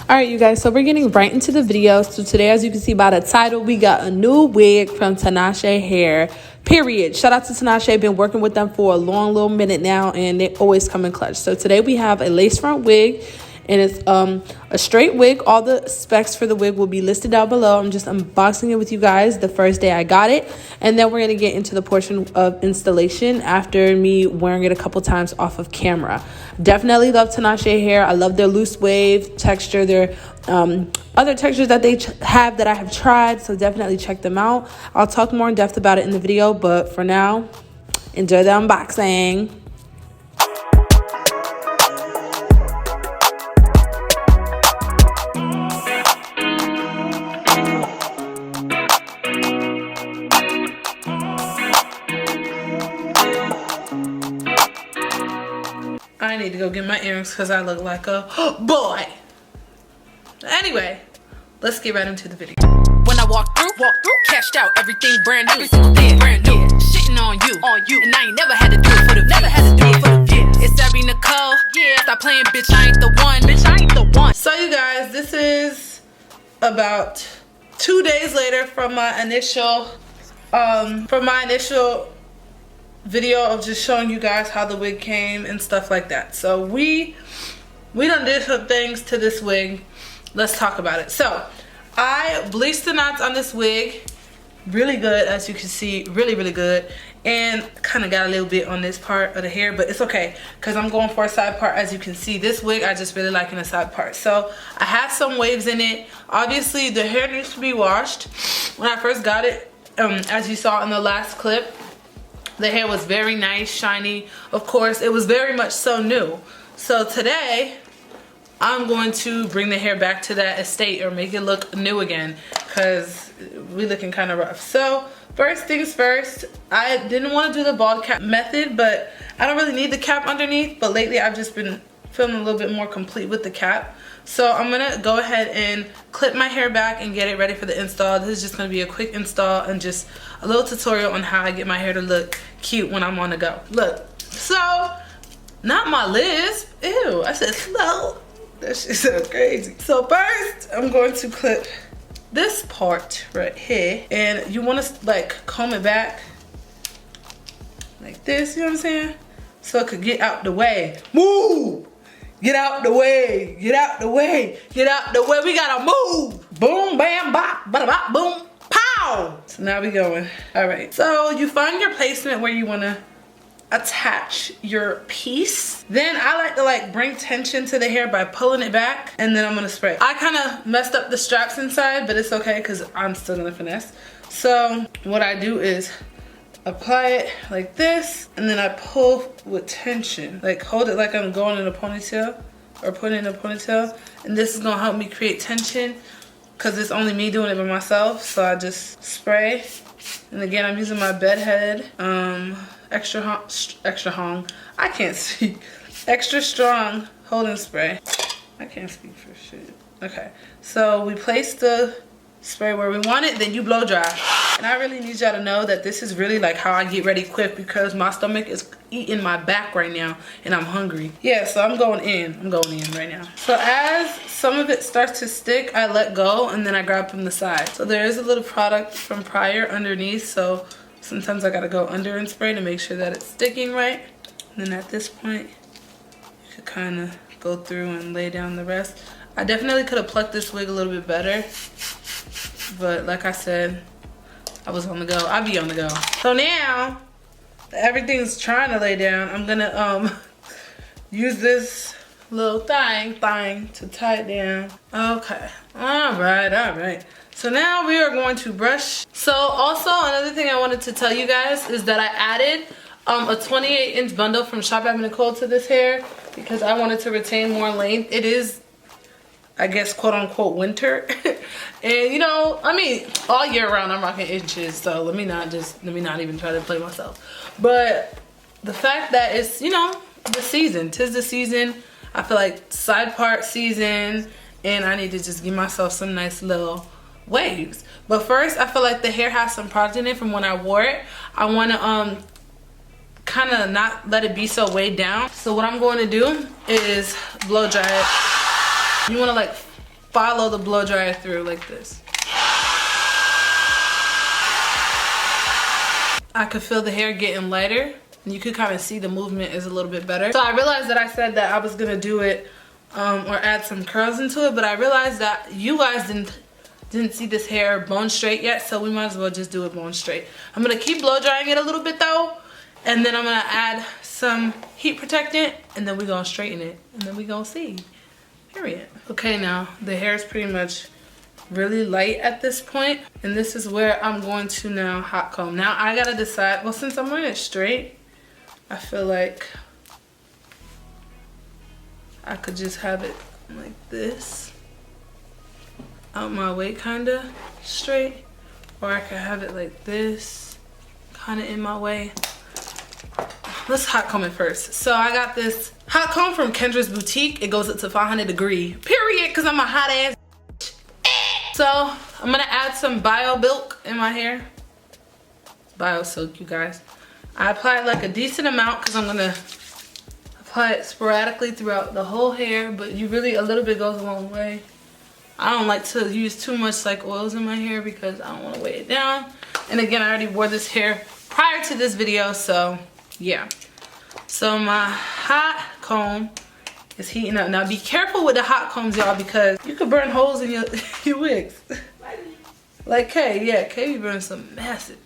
All right, you guys, so we're getting right into the video. So today, as you can see by the title, we got a new wig from Tinashe Hair, period. Shout out to Tinashe. Been working with them for a long little minute now, and they always come in clutch. So today we have a lace front wig, and it's a straight wig. All the specs for the wig will be listed down below. I'm just unboxing it with you guys the first day I got it, and then we're gonna get into the portion of installation after me wearing it a couple times off of camera. Definitely love Tinashe Hair. I love their loose wave texture, their other textures that they have that I have tried, so definitely check them out. I'll talk more in depth about it in the video, but for now, enjoy the unboxing. I need to go get my earrings because I look like a boy. Anyway, let's get right into the video. When I walk through, cashed out, everything brand new, brand new. Shitting on you, and I ain't never had to do it for the views. It's every Nicole, stop playing, bitch, I ain't the one. So you guys, this is about 2 days later from my initial video of just showing you guys how the wig came and stuff like that. So we done did some things to this wig. Let's talk about it. So I bleached the knots on this wig really good, as you can see, really good, and kind of got a little bit on this part of the hair, but it's okay because I'm going for a side part. As you can see, this wig I just really like in a side part. So I have some waves in it. Obviously the hair needs to be washed. When I first got it, as you saw in the last clip, the hair was very nice, shiny. Of course, it was very much so new. So today, I'm going to bring the hair back to that estate or make it look new again because we're looking kind of rough. So first things first, I didn't want to do the bald cap method, but I don't really need the cap underneath. But lately, I've just been feeling a little bit more complete with the cap. So I'm going to go ahead and clip my hair back and get it ready for the install. This is just going to be a quick install and just a little tutorial on how I get my hair to look cute when I'm on the go. Look, so, not my lisp. Ew, I said slow. That shit sounds crazy. So first, I'm going to clip this part right here. And you want to like comb it back like this, you know what I'm saying? So it could get out the way. Move! Get out the way, get out the way, get out the way. We gotta move. Boom, bam, bop, bada bop, boom, pow. So now we going. All right, so you find your placement where you wanna attach your piece. Then I like to bring tension to the hair by pulling it back, and then I'm gonna spray. I kind of messed up the straps inside, but it's okay because I'm still gonna finesse. So what I do is apply it like this, and then I pull with tension. Like hold it like I'm going in a ponytail or putting in a ponytail. And this is gonna help me create tension because it's only me doing it by myself. So I just spray. And again, I'm using my bedhead, extra strong holding spray. I can't speak for shit. Okay, so we place the spray where we want it, then you blow dry. And I really need y'all to know that this is really like how I get ready quick because my stomach is eating my back right now and I'm hungry. Yeah, so I'm going in right now. So as some of it starts to stick, I let go and then I grab from the side. So there is a little product from prior underneath, so sometimes I gotta go under and spray to make sure that it's sticking right. And then at this point, you could kind of go through and lay down the rest. I definitely could have plucked this wig a little bit better, but like I said, I was on the go. I be on the go. So now everything's trying to lay down. I'm gonna use this little thing to tie it down. Okay. All right. So now we are going to brush. So also another thing I wanted to tell you guys is that I added a 28-inch bundle from Shop at Nicole to this hair because I wanted to retain more length. It is, I guess, quote unquote winter. And you know, I mean, all year round I'm rocking inches, so let me not even try to play myself. But the fact that it's, you know, the season, 'tis the season. I feel like side part season, and I need to just give myself some nice little waves. But first, I feel like the hair has some product in it from when I wore it. I want to kind of not let it be so weighed down. So what I'm going to do is blow dry it. You want to like follow the blow dryer through like this. I could feel the hair getting lighter, and you could kind of see the movement is a little bit better. So I realized that I said that I was gonna do it or add some curls into it, but I realized that you guys didn't see this hair bone straight yet, so we might as well just do it bone straight. I'm gonna keep blow drying it a little bit though, and then I'm gonna add some heat protectant, and then we're gonna straighten it, and then we're gonna see. Period. Okay, now the hair is pretty much really light at this point, and this is where I'm going to now hot comb. Now I gotta decide, well, since I'm wearing it straight, I feel like I could just have it like this, out my way kinda straight, or I could have it like this, kinda in my way. Let's hot comb it first. So I got this hot comb from Kendra's Boutique. It goes up to 500 degree, period, because I'm a hot ass. So I'm gonna add some bio milk in my hair. Bio silk, you guys. I apply like a decent amount because I'm gonna apply it sporadically throughout the whole hair, but you really, a little bit goes a long way. I don't like to use too much like oils in my hair because I don't want to weigh it down. And again, I already wore this hair prior to this video, so yeah. So my hot comb is heating up. Now be careful with the hot combs, y'all, because you could burn holes in your wigs. Like Kay, yeah, Kay be burning some massive.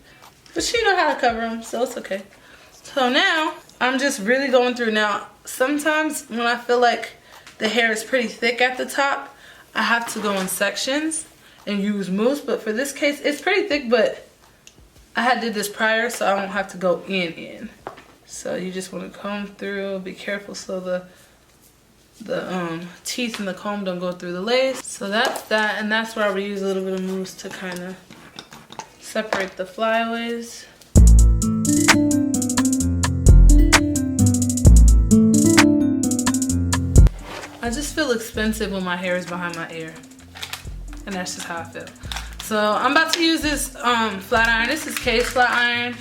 But she know how to cover them, so it's okay. So now, I'm just really going through. Now, sometimes when I feel like the hair is pretty thick at the top, I have to go in sections and use mousse. But for this case, it's pretty thick, but I did this prior, so I don't have to go in. So you just want to comb through, be careful so the teeth in the comb don't go through the lace. So that's that, and that's where I would use a little bit of mousse to kind of separate the flyaways. I just feel expensive when my hair is behind my ear, and that's just how I feel. So I'm about to use this flat iron. This is Kay's flat iron.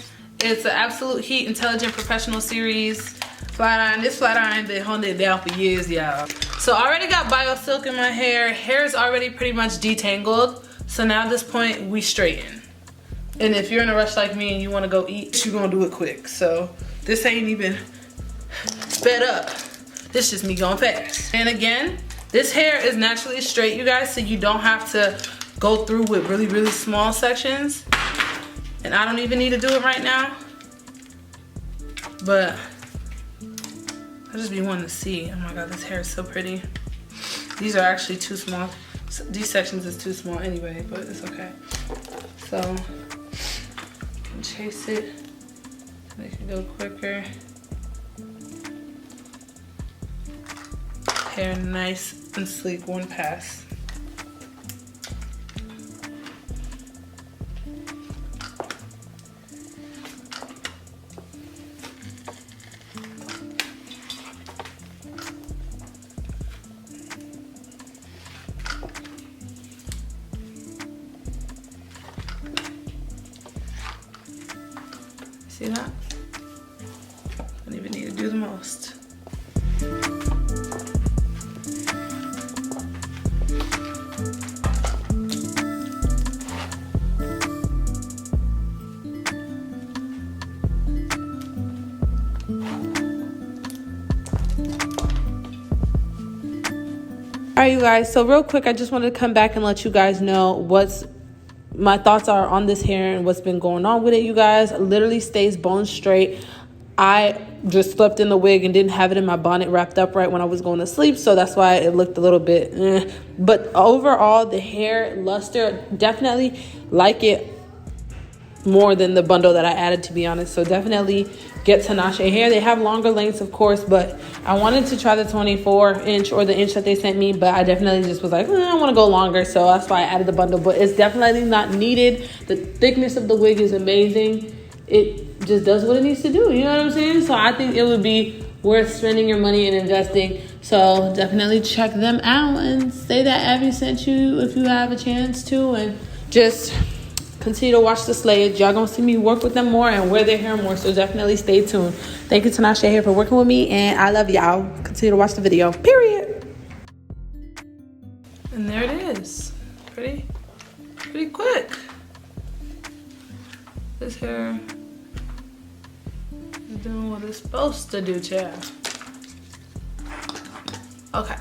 It's an Absolute Heat Intelligent Professional Series flat iron. This flat iron been holding it down for years, y'all. So I already got bio silk in my hair. Hair is already pretty much detangled. So now at this point, we straighten. And if you're in a rush like me and you want to go eat, you're gonna do it quick. So this ain't even sped up. This just me going fast. And again, this hair is naturally straight, you guys, so you don't have to go through with really, really small sections. And I don't even need to do it right now. But I just be wanting to see. Oh my God, this hair is so pretty. These are actually too small. These sections is too small anyway, but it's okay. So chase it, make it go quicker. Hair nice and sleek, one pass. See that? Don't even need to do the most. All right, you guys, so real quick, I just wanted to come back and let you guys know what's my thoughts are on this hair and what's been going on with it. You guys, literally stays bone straight. I just slept in the wig and didn't have it in my bonnet wrapped up right when I was going to sleep, so that's why it looked a little bit But overall, the hair luster, definitely like it more than the bundle that I added, to be honest. So definitely get Tinashe Hair. They have longer lengths, of course, but I wanted to try the 24-inch or the inch that they sent me, but I definitely just was like, I want to go longer, so that's why I added the bundle. But it's definitely not needed. The thickness of the wig is amazing. It just does what it needs to do, you know what I'm saying? So I think it would be worth spending your money and investing. So definitely check them out and say that Abby sent you if you have a chance to, and just continue to watch the LAYED. Y'all gonna see me work with them more and wear their hair more, so definitely stay tuned. Thank you, Tinashe Hair, for working with me, and I love y'all. Continue to watch the video, period. And there there it is. Pretty quick. This hair is doing what it's supposed to do, child. Okay,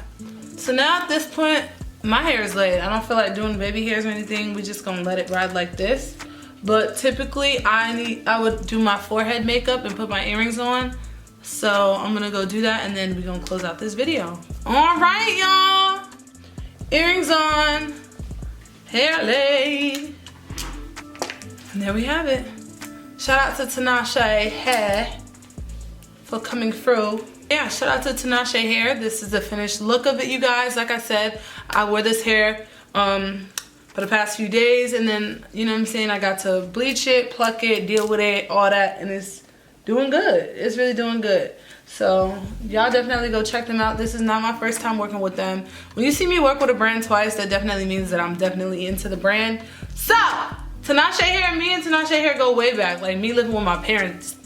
so now at this point, my hair is laid. I don't feel like doing baby hairs or anything. We just gonna let it ride like this. But typically, I would do my forehead makeup and put my earrings on. So I'm gonna go do that, and then we're gonna close out this video. All right, y'all. Earrings on, hair laid. And there we have it. Shout out to Tinashe Hair for coming through. Yeah, shout out to Tinashe Hair. This is the finished look of it, you guys. Like I said, I wore this hair for the past few days, and then, you know what I'm saying, I got to bleach it, pluck it, deal with it, all that, and it's doing good. It's really doing good. So y'all definitely go check them out. This is not my first time working with them. When you see me work with a brand twice, that definitely means that I'm definitely into the brand. So Tinashe Hair, me and Tinashe Hair go way back, like me living with my parents.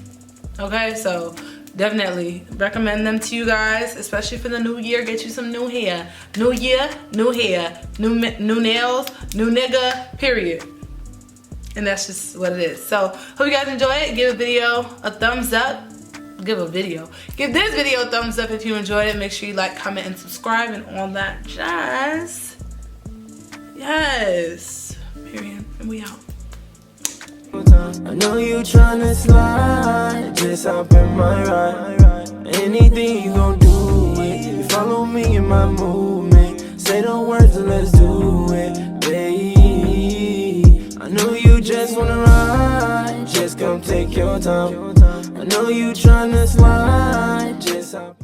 Okay, so definitely recommend them to you guys, especially for the new year. Get you some new hair. New year, new hair, new nails, new nigga, period. And that's just what it is. So hope you guys enjoy it. Give a video a thumbs up. Give this video a thumbs up if you enjoyed it. Make sure you like, comment, and subscribe and all that jazz. Yes. Period. And we out. I know you tryna slide, just hop in my ride. Anything you gon' do it. You follow me in my movement. Say the words and let's do it, babe. I know you just wanna ride, just come take your time. I know you tryna slide, just hop